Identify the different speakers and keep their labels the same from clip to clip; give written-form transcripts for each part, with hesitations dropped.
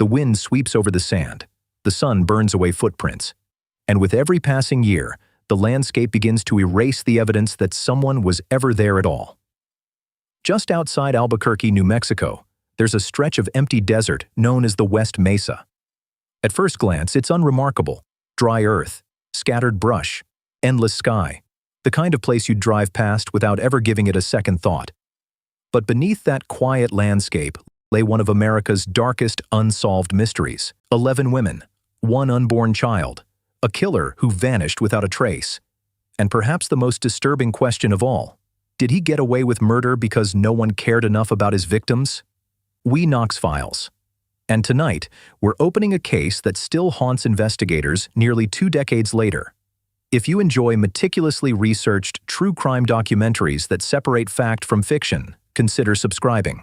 Speaker 1: The wind sweeps over the sand. The sun burns away footprints. And with every passing year, the landscape begins to erase the evidence that someone was ever there at all. Just outside Albuquerque, New Mexico, there's a stretch of empty desert known as the West Mesa. At first glance, it's unremarkable. Dry earth, scattered brush, endless sky, the kind of place you'd drive past without ever giving it a second thought. But beneath that quiet landscape lay one of America's darkest unsolved mysteries. 11 women, one unborn child, a killer who vanished without a trace. And perhaps the most disturbing question of all, did he get away with murder because no one cared enough about his victims? We Knox Files. And tonight, we're opening a case that still haunts investigators nearly 2 decades later. If you enjoy meticulously researched true crime documentaries that separate fact from fiction, consider subscribing.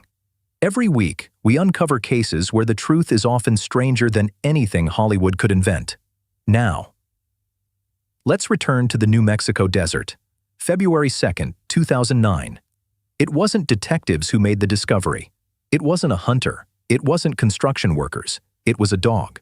Speaker 1: Every week, we uncover cases where the truth is often stranger than anything Hollywood could invent. Now, let's return to the New Mexico desert. February 2nd, 2009. It wasn't detectives who made the discovery. It wasn't a hunter. It wasn't construction workers. It was a dog.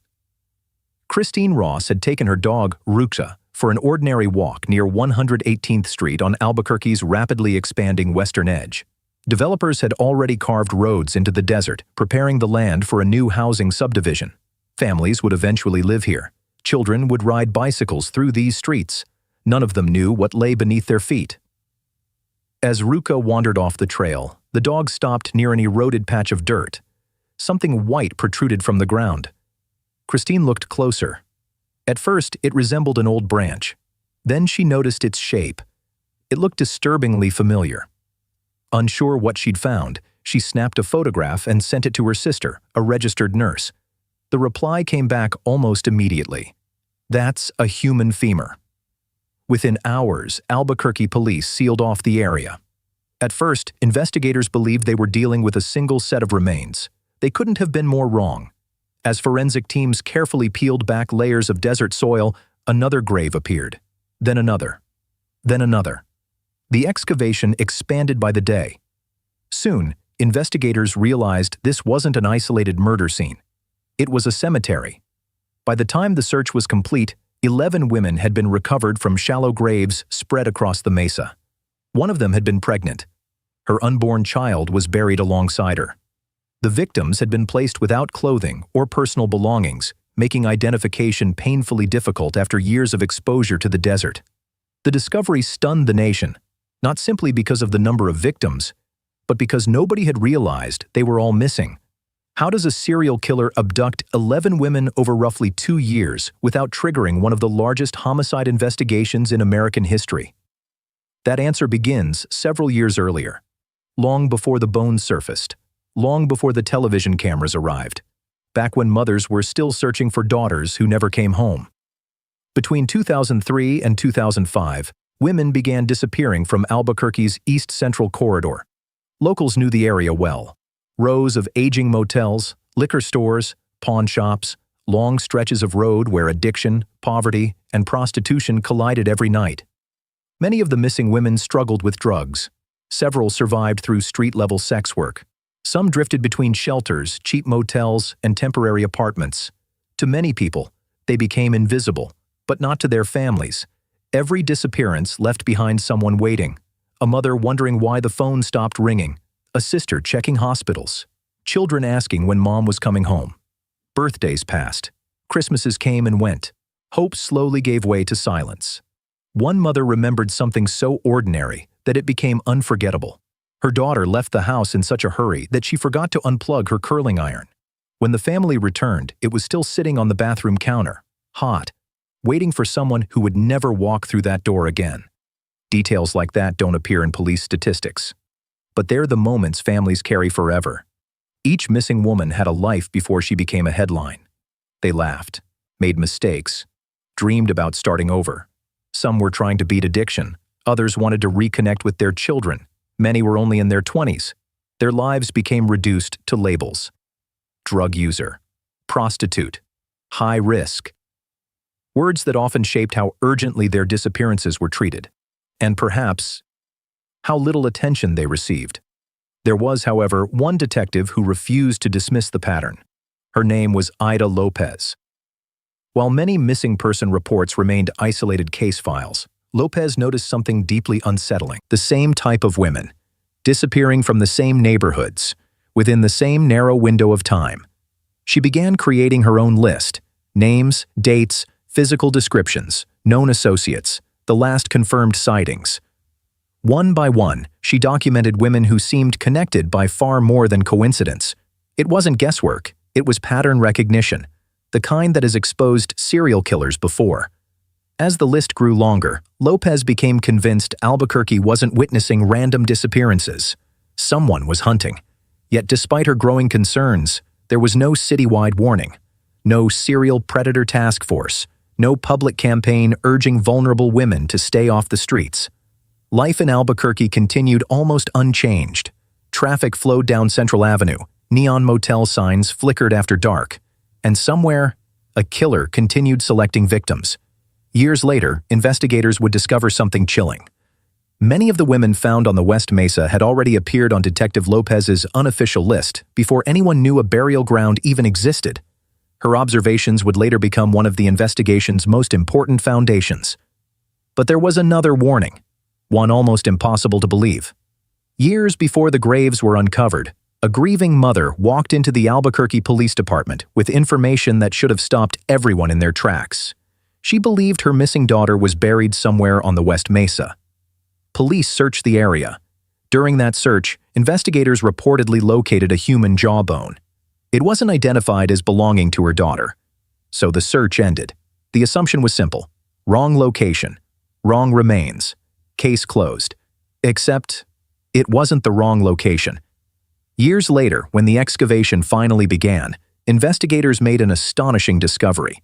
Speaker 1: Christine Ross had taken her dog, Ruxa, for an ordinary walk near 118th Street on Albuquerque's rapidly expanding western edge. Developers had already carved roads into the desert, preparing the land for a new housing subdivision. Families would eventually live here. Children would ride bicycles through these streets. None of them knew what lay beneath their feet. As Ruka wandered off the trail, the dog stopped near an eroded patch of dirt. Something white protruded from the ground. Christine looked closer. At first, it resembled an old branch. Then she noticed its shape. It looked disturbingly familiar. Unsure what she'd found, she snapped a photograph and sent it to her sister, a registered nurse. The reply came back almost immediately. That's a human femur. Within hours, Albuquerque police sealed off the area. At first, investigators believed they were dealing with a single set of remains. They couldn't have been more wrong. As forensic teams carefully peeled back layers of desert soil, another grave appeared. Then another. Then another. The excavation expanded by the day. Soon, investigators realized this wasn't an isolated murder scene. It was a cemetery. By the time the search was complete, 11 women had been recovered from shallow graves spread across the mesa. One of them had been pregnant. Her unborn child was buried alongside her. The victims had been placed without clothing or personal belongings, making identification painfully difficult after years of exposure to the desert. The discovery stunned the nation, not simply because of the number of victims, but because nobody had realized they were all missing. How does a serial killer abduct 11 women over roughly 2 years without triggering one of the largest homicide investigations in American history? That answer begins several years earlier, long before the bones surfaced, long before the television cameras arrived, back when mothers were still searching for daughters who never came home. Between 2003 and 2005, women began disappearing from Albuquerque's East Central Corridor. Locals knew the area well. Rows of aging motels, liquor stores, pawn shops, long stretches of road where addiction, poverty, and prostitution collided every night. Many of the missing women struggled with drugs. Several survived through street-level sex work. Some drifted between shelters, cheap motels, and temporary apartments. To many people, they became invisible, but not to their families. Every disappearance left behind someone waiting. A mother wondering why the phone stopped ringing. A sister checking hospitals. Children asking when mom was coming home. Birthdays passed. Christmases came and went. Hope slowly gave way to silence. One mother remembered something so ordinary that it became unforgettable. Her daughter left the house in such a hurry that she forgot to unplug her curling iron. When the family returned, it was still sitting on the bathroom counter, hot, waiting for someone who would never walk through that door again. Details like that don't appear in police statistics. But they're the moments families carry forever. Each missing woman had a life before she became a headline. They laughed, made mistakes, dreamed about starting over. Some were trying to beat addiction. Others wanted to reconnect with their children. Many were only in their 20s. Their lives became reduced to labels. Drug user, prostitute, high risk. Words that often shaped how urgently their disappearances were treated. And perhaps, how little attention they received. There was, however, one detective who refused to dismiss the pattern. Her name was Ida Lopez. While many missing person reports remained isolated case files, Lopez noticed something deeply unsettling. The same type of women, disappearing from the same neighborhoods, within the same narrow window of time. She began creating her own list: names, dates, physical descriptions, known associates, the last confirmed sightings. One by one, she documented women who seemed connected by far more than coincidence. It wasn't guesswork, it was pattern recognition, the kind that has exposed serial killers before. As the list grew longer, Lopez became convinced Albuquerque wasn't witnessing random disappearances. Someone was hunting. Yet despite her growing concerns, there was no citywide warning, no serial predator task force, no public campaign urging vulnerable women to stay off the streets. Life in Albuquerque continued almost unchanged. Traffic flowed down Central Avenue, neon motel signs flickered after dark, and somewhere, a killer continued selecting victims. Years later, investigators would discover something chilling. Many of the women found on the West Mesa had already appeared on Detective Lopez's unofficial list before anyone knew a burial ground even existed. Her observations would later become one of the investigation's most important foundations. But there was another warning, one almost impossible to believe. Years before the graves were uncovered, a grieving mother walked into the Albuquerque Police Department with information that should have stopped everyone in their tracks. She believed her missing daughter was buried somewhere on the West Mesa. Police searched the area. During that search, investigators reportedly located a human jawbone. It wasn't identified as belonging to her daughter. So the search ended. The assumption was simple: wrong location, wrong remains, case closed. Except, it wasn't the wrong location. Years later, when the excavation finally began, investigators made an astonishing discovery.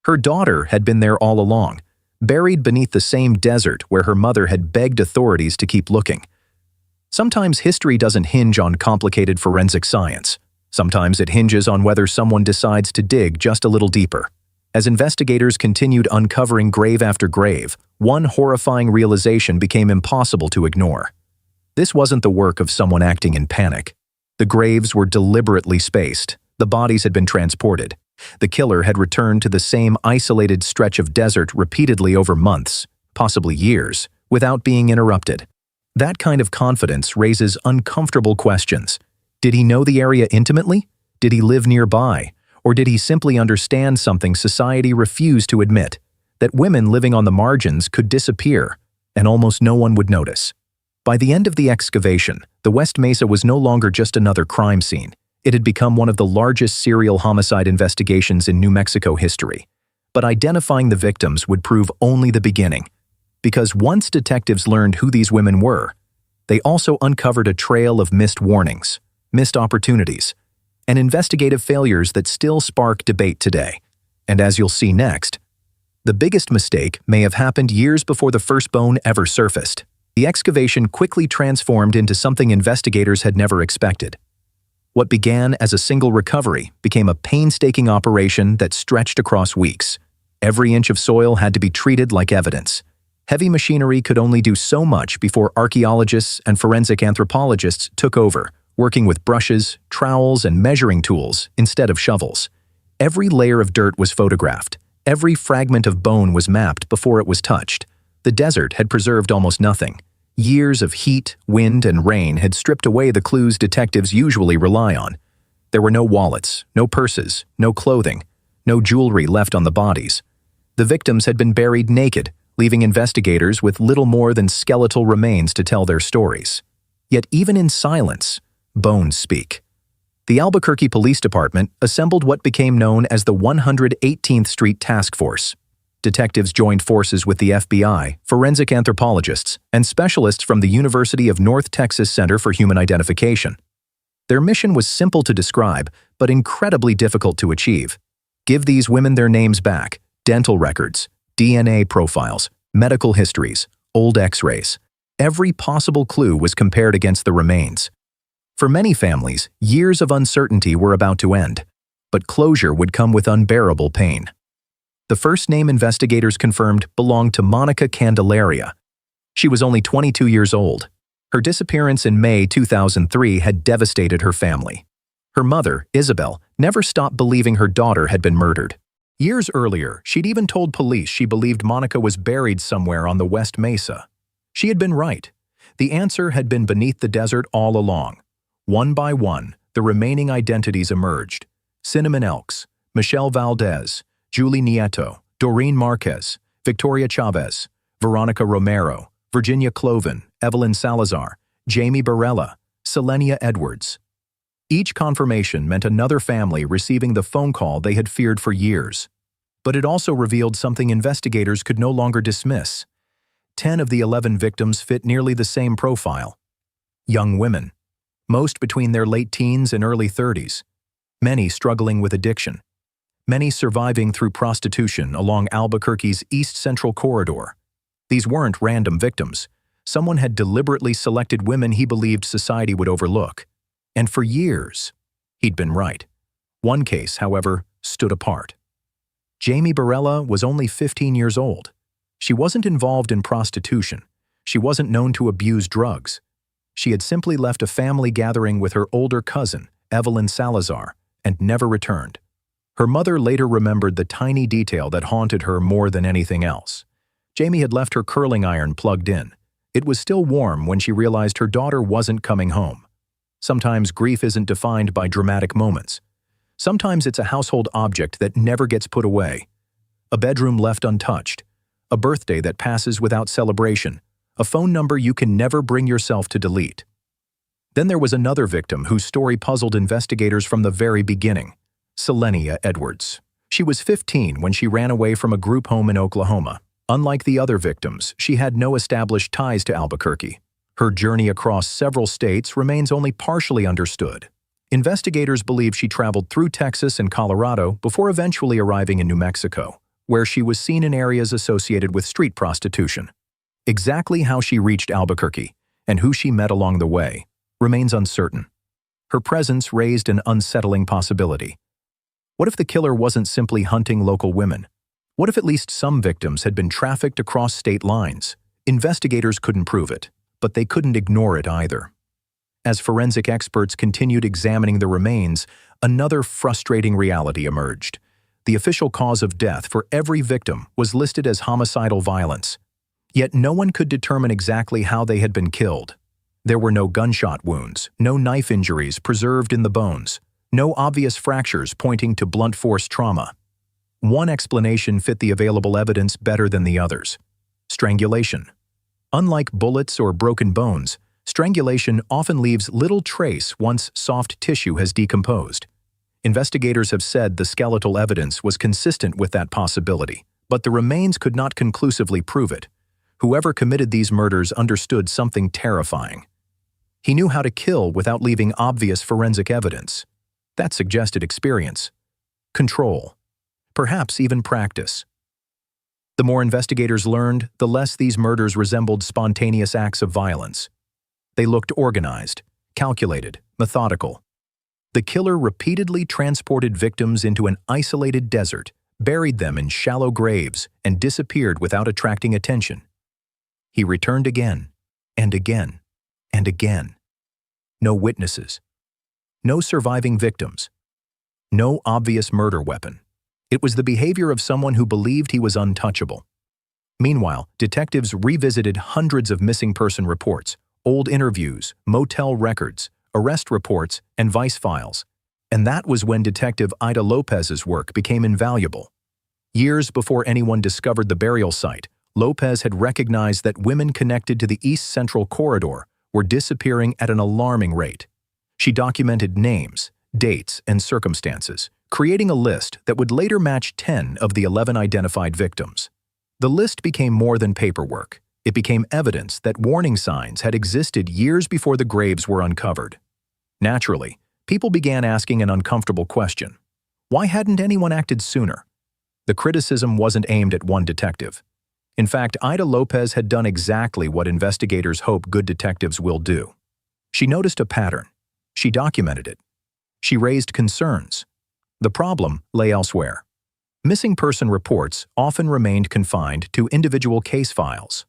Speaker 1: Her daughter had been there all along, buried beneath the same desert where her mother had begged authorities to keep looking. Sometimes history doesn't hinge on complicated forensic science. Sometimes it hinges on whether someone decides to dig just a little deeper. As investigators continued uncovering grave after grave, one horrifying realization became impossible to ignore. This wasn't the work of someone acting in panic. The graves were deliberately spaced. The bodies had been transported. The killer had returned to the same isolated stretch of desert repeatedly over months, possibly years, without being interrupted. That kind of confidence raises uncomfortable questions. Did he know the area intimately? Did he live nearby? Or did he simply understand something society refused to admit? That women living on the margins could disappear, and almost no one would notice. By the end of the excavation, the West Mesa was no longer just another crime scene. It had become one of the largest serial homicide investigations in New Mexico history. But identifying the victims would prove only the beginning. Because once detectives learned who these women were, they also uncovered a trail of missed warnings, missed opportunities, and investigative failures that still spark debate today. And as you'll see next, the biggest mistake may have happened years before the first bone ever surfaced. The excavation quickly transformed into something investigators had never expected. What began as a single recovery became a painstaking operation that stretched across weeks. Every inch of soil had to be treated like evidence. Heavy machinery could only do so much before archaeologists and forensic anthropologists took over, working with brushes, trowels, and measuring tools instead of shovels. Every layer of dirt was photographed. Every fragment of bone was mapped before it was touched. The desert had preserved almost nothing. Years of heat, wind, and rain had stripped away the clues detectives usually rely on. There were no wallets, no purses, no clothing, no jewelry left on the bodies. The victims had been buried naked, leaving investigators with little more than skeletal remains to tell their stories. Yet even in silence, bones speak. The Albuquerque Police Department assembled what became known as the 118th Street Task Force. Detectives joined forces with the FBI, forensic anthropologists, and specialists from the University of North Texas Center for Human Identification. Their mission was simple to describe, but incredibly difficult to achieve. Give these women their names back, dental records, DNA profiles, medical histories, old X-rays. Every possible clue was compared against the remains. For many families, years of uncertainty were about to end, but closure would come with unbearable pain. The first name investigators confirmed belonged to Monica Candelaria. She was only 22 years old. Her disappearance in May 2003 had devastated her family. Her mother, Isabel, never stopped believing her daughter had been murdered. Years earlier, she'd even told police she believed Monica was buried somewhere on the West Mesa. She had been right. The answer had been beneath the desert all along. One by one, the remaining identities emerged. Cinnamon Elks, Michelle Valdez, Julie Nieto, Doreen Marquez, Victoria Chavez, Veronica Romero, Virginia Cloven, Evelyn Salazar, Jamie Barella, Selenia Edwards. Each confirmation meant another family receiving the phone call they had feared for years. But it also revealed something investigators could no longer dismiss. 10 of the 11 victims fit nearly the same profile. Young women, most between their late teens and early 30s, many struggling with addiction, many surviving through prostitution along Albuquerque's East Central Corridor. These weren't random victims. Someone had deliberately selected women he believed society would overlook. And for years, he'd been right. One case, however, stood apart. Jamie Barella was only 15 years old. She wasn't involved in prostitution. She wasn't known to abuse drugs. She had simply left a family gathering with her older cousin, Evelyn Salazar, and never returned. Her mother later remembered the tiny detail that haunted her more than anything else. Jamie had left her curling iron plugged in. It was still warm when she realized her daughter wasn't coming home. Sometimes grief isn't defined by dramatic moments. Sometimes it's a household object that never gets put away. A bedroom left untouched. A birthday that passes without celebration. A phone number you can never bring yourself to delete. Then there was another victim whose story puzzled investigators from the very beginning. Selenia Edwards. She was 15 when she ran away from a group home in Oklahoma. Unlike the other victims, she had no established ties to Albuquerque. Her journey across several states remains only partially understood. Investigators believe she traveled through Texas and Colorado before eventually arriving in New Mexico, where she was seen in areas associated with street prostitution. Exactly how she reached Albuquerque and who she met along the way remains uncertain. Her presence raised an unsettling possibility. What if the killer wasn't simply hunting local women? What if at least some victims had been trafficked across state lines? Investigators couldn't prove it, but they couldn't ignore it either. As forensic experts continued examining the remains, another frustrating reality emerged. The official cause of death for every victim was listed as homicidal violence. Yet no one could determine exactly how they had been killed. There were no gunshot wounds, no knife injuries preserved in the bones, no obvious fractures pointing to blunt force trauma. One explanation fit the available evidence better than the others: strangulation. Unlike bullets or broken bones, strangulation often leaves little trace once soft tissue has decomposed. Investigators have said the skeletal evidence was consistent with that possibility, but the remains could not conclusively prove it. Whoever committed these murders understood something terrifying. He knew how to kill without leaving obvious forensic evidence. That suggested experience, control, perhaps even practice. The more investigators learned, the less these murders resembled spontaneous acts of violence. They looked organized, calculated, methodical. The killer repeatedly transported victims into an isolated desert, buried them in shallow graves, and disappeared without attracting attention. He returned again, and again, and again. No witnesses. No surviving victims. No obvious murder weapon. It was the behavior of someone who believed he was untouchable. Meanwhile, detectives revisited hundreds of missing person reports, old interviews, motel records, arrest reports, and vice files. And that was when Detective Ida Lopez's work became invaluable. Years before anyone discovered the burial site, Lopez had recognized that women connected to the East Central Corridor were disappearing at an alarming rate. She documented names, dates, and circumstances, creating a list that would later match 10 of the 11 identified victims. The list became more than paperwork. It became evidence that warning signs had existed years before the graves were uncovered. Naturally, people began asking an uncomfortable question. Why hadn't anyone acted sooner? The criticism wasn't aimed at one detective. In fact, Ida Lopez had done exactly what investigators hope good detectives will do. She noticed a pattern. She documented it. She raised concerns. The problem lay elsewhere. Missing person reports often remained confined to individual case files.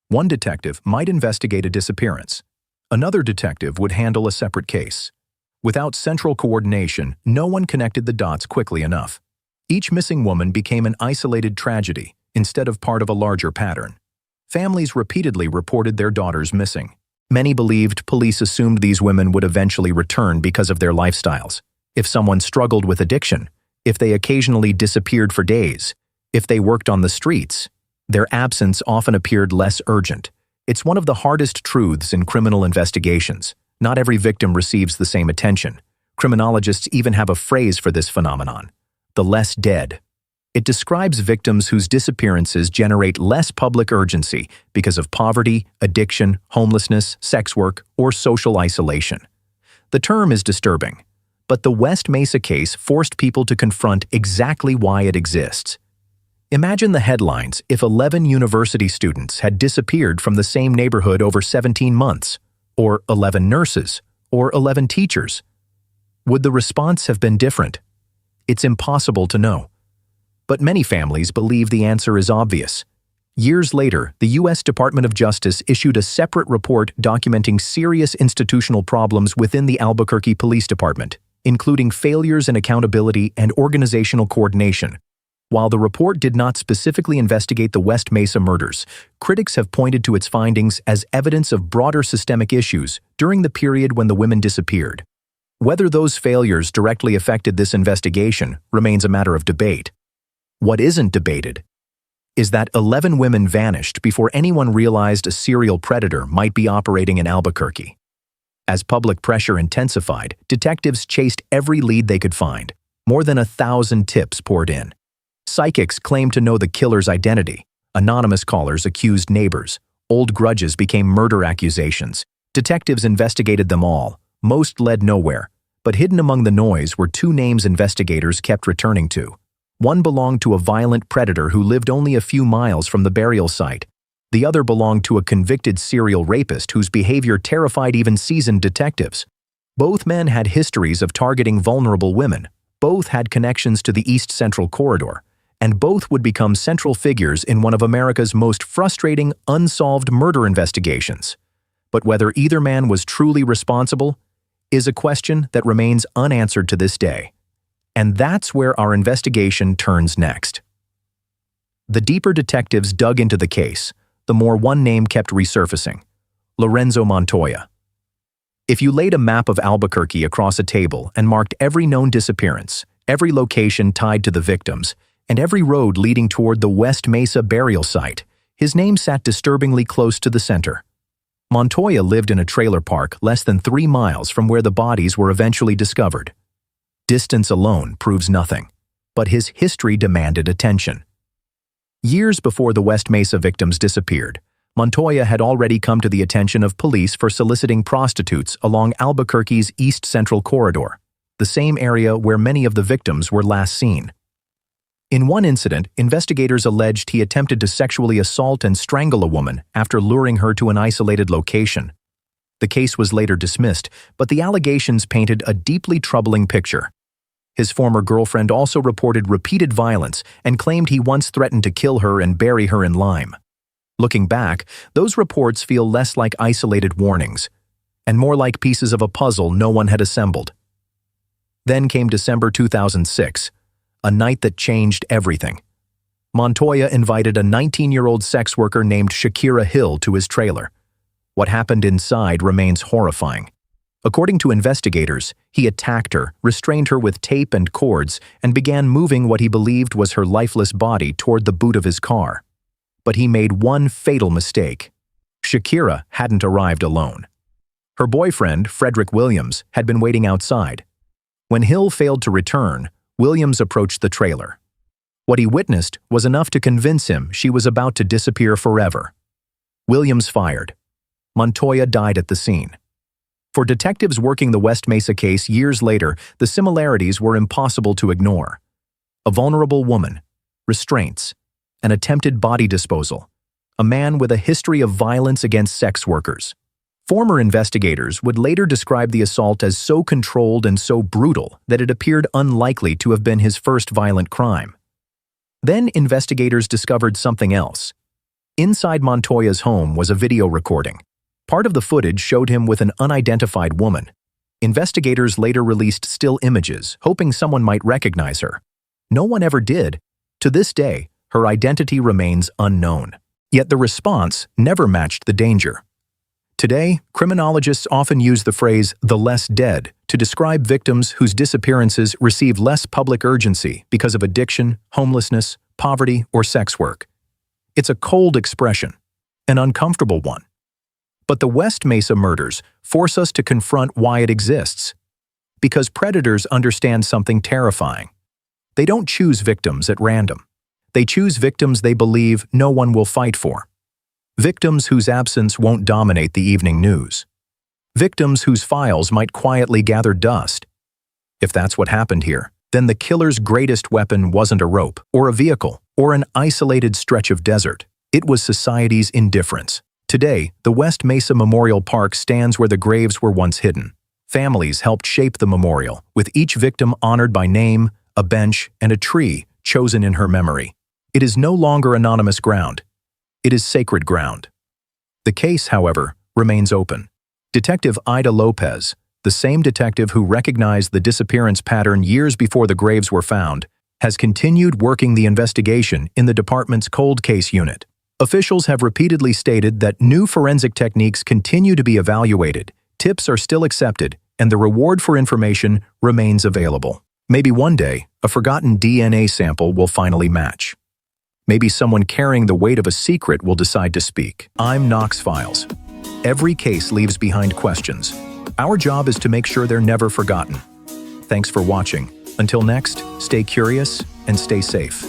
Speaker 1: One detective might investigate a disappearance. Another detective would handle a separate case. Without central coordination, no one connected the dots quickly enough. Each missing woman became an isolated tragedy instead of part of a larger pattern. Families repeatedly reported their daughters missing. Many believed police assumed these women would eventually return because of their lifestyles. If someone struggled with addiction, if they occasionally disappeared for days, if they worked on the streets, their absence often appeared less urgent. It's one of the hardest truths in criminal investigations. Not every victim receives the same attention. Criminologists even have a phrase for this phenomenon: the less dead. It describes victims whose disappearances generate less public urgency because of poverty, addiction, homelessness, sex work, or social isolation. The term is disturbing, but the West Mesa case forced people to confront exactly why it exists. Imagine the headlines if 11 university students had disappeared from the same neighborhood over 17 months, or 11 nurses, or 11 teachers. Would the response have been different? It's impossible to know. But many families believe the answer is obvious. Years later, the U.S. Department of Justice issued a separate report documenting serious institutional problems within the Albuquerque Police Department, including failures in accountability and organizational coordination. While the report did not specifically investigate the West Mesa murders, critics have pointed to its findings as evidence of broader systemic issues during the period when the women disappeared. Whether those failures directly affected this investigation remains a matter of debate. What isn't debated is that 11 women vanished before anyone realized a serial predator might be operating in Albuquerque. As public pressure intensified, detectives chased every lead they could find. More than 1,000 tips poured in. Psychics claimed to know the killer's identity. Anonymous callers accused neighbors. Old grudges became murder accusations. Detectives investigated them all. Most led nowhere, but hidden among the noise were two names investigators kept returning to. One belonged to a violent predator who lived only a few miles from the burial site. The other belonged to a convicted serial rapist whose behavior terrified even seasoned detectives. Both men had histories of targeting vulnerable women. Both had connections to the East Central Corridor, and both would become central figures in one of America's most frustrating, unsolved murder investigations. But whether either man was truly responsible is a question that remains unanswered to this day. And that's where our investigation turns next. The deeper detectives dug into the case, the more one name kept resurfacing: Lorenzo Montoya. If you laid a map of Albuquerque across a table and marked every known disappearance, every location tied to the victims, and every road leading toward the West Mesa burial site, his name sat disturbingly close to the center. Montoya lived in a trailer park less than 3 miles from where the bodies were eventually discovered. Distance alone proves nothing, but his history demanded attention. Years before the West Mesa victims disappeared, Montoya had already come to the attention of police for soliciting prostitutes along Albuquerque's East Central Corridor, the same area where many of the victims were last seen. In one incident, investigators alleged he attempted to sexually assault and strangle a woman after luring her to an isolated location. The case was later dismissed, but the allegations painted a deeply troubling picture. His former girlfriend also reported repeated violence and claimed he once threatened to kill her and bury her in lime. Looking back, those reports feel less like isolated warnings, and more like pieces of a puzzle no one had assembled. Then came December 2006, a night that changed everything. Montoya invited a 19-year-old sex worker named Shakira Hill to his trailer. What happened inside remains horrifying. According to investigators, he attacked her, restrained her with tape and cords, and began moving what he believed was her lifeless body toward the boot of his car. But he made one fatal mistake. Shakira hadn't arrived alone. Her boyfriend, Frederick Williams, had been waiting outside. When Hill failed to return, Williams approached the trailer. What he witnessed was enough to convince him she was about to disappear forever. Williams fired. Montoya died at the scene. For detectives working the West Mesa case years later, the similarities were impossible to ignore. A vulnerable woman, restraints, an attempted body disposal, a man with a history of violence against sex workers. Former investigators would later describe the assault as so controlled and so brutal that it appeared unlikely to have been his first violent crime. Then investigators discovered something else. Inside Montoya's home was a video recording. Part of the footage showed him with an unidentified woman. Investigators later released still images, hoping someone might recognize her. No one ever did. To this day, her identity remains unknown. Yet the response never matched the danger. Today, criminologists often use the phrase "the less dead" to describe victims whose disappearances receive less public urgency because of addiction, homelessness, poverty, or sex work. It's a cold expression, an uncomfortable one. But the West Mesa murders force us to confront why it exists. Because predators understand something terrifying. They don't choose victims at random. They choose victims they believe no one will fight for. Victims whose absence won't dominate the evening news. Victims whose files might quietly gather dust. If that's what happened here, then the killer's greatest weapon wasn't a rope, or a vehicle, or an isolated stretch of desert. It was society's indifference. Today, the West Mesa Memorial Park stands where the graves were once hidden. Families helped shape the memorial, with each victim honored by name, a bench, and a tree chosen in her memory. It is no longer anonymous ground. It is sacred ground. The case, however, remains open. Detective Ida Lopez, the same detective who recognized the disappearance pattern years before the graves were found, has continued working the investigation in the department's cold case unit. Officials have repeatedly stated that new forensic techniques continue to be evaluated, tips are still accepted, and the reward for information remains available. Maybe one day, a forgotten DNA sample will finally match. Maybe someone carrying the weight of a secret will decide to speak. I'm Knox Files. Every case leaves behind questions. Our job is to make sure they're never forgotten. Thanks for watching. Until next, stay curious and stay safe.